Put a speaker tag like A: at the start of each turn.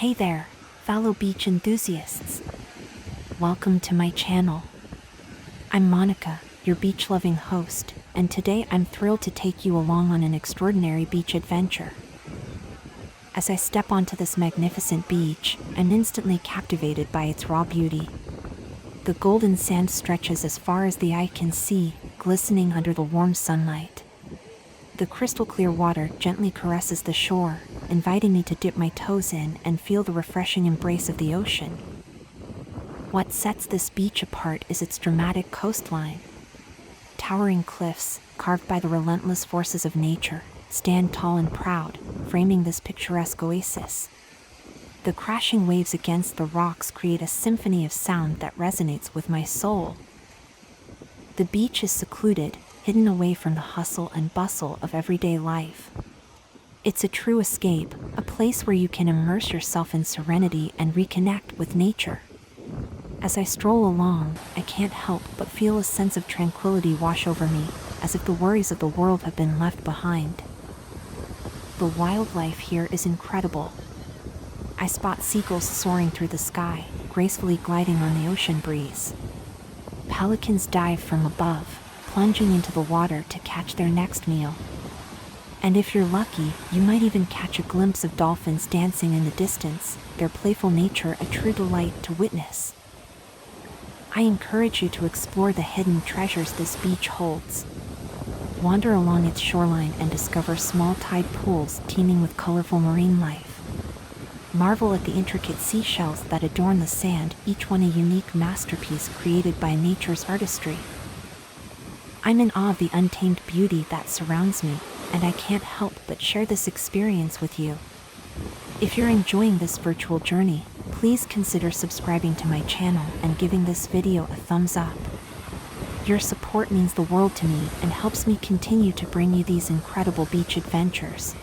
A: Hey there, fellow beach enthusiasts. Welcome to my channel. I'm Monica, your beach-loving host, and today I'm thrilled to take you along on an extraordinary beach adventure. As I step onto this magnificent beach, I'm instantly captivated by its raw beauty. The golden sand stretches as far as the eye can see, glistening under the warm sunlight. The crystal-clear water gently caresses the shore, inviting me to dip my toes in and feel the refreshing embrace of the ocean. What sets this beach apart is its dramatic coastline. Towering cliffs, carved by the relentless forces of nature, stand tall and proud, framing this picturesque oasis. The crashing waves against the rocks create a symphony of sound that resonates with my soul. The beach is secluded, hidden away from the hustle and bustle of everyday life. It's a true escape, a place where you can immerse yourself in serenity and reconnect with nature. As I stroll along, I can't help but feel a sense of tranquility wash over me, as if the worries of the world have been left behind. The wildlife here is incredible. I spot seagulls soaring through the sky, gracefully gliding on the ocean breeze. Pelicans dive from above, plunging into the water to catch their next meal. And if you're lucky, you might even catch a glimpse of dolphins dancing in the distance, their playful nature a true delight to witness. I encourage you to explore the hidden treasures this beach holds. Wander along its shoreline and discover small tide pools teeming with colorful marine life. Marvel at the intricate seashells that adorn the sand, each one a unique masterpiece created by nature's artistry. I'm in awe of the untamed beauty that surrounds me, and I can't help but share this experience with you. If you're enjoying this virtual journey, please consider subscribing to my channel and giving this video a thumbs up. Your support means the world to me and helps me continue to bring you these incredible beach adventures.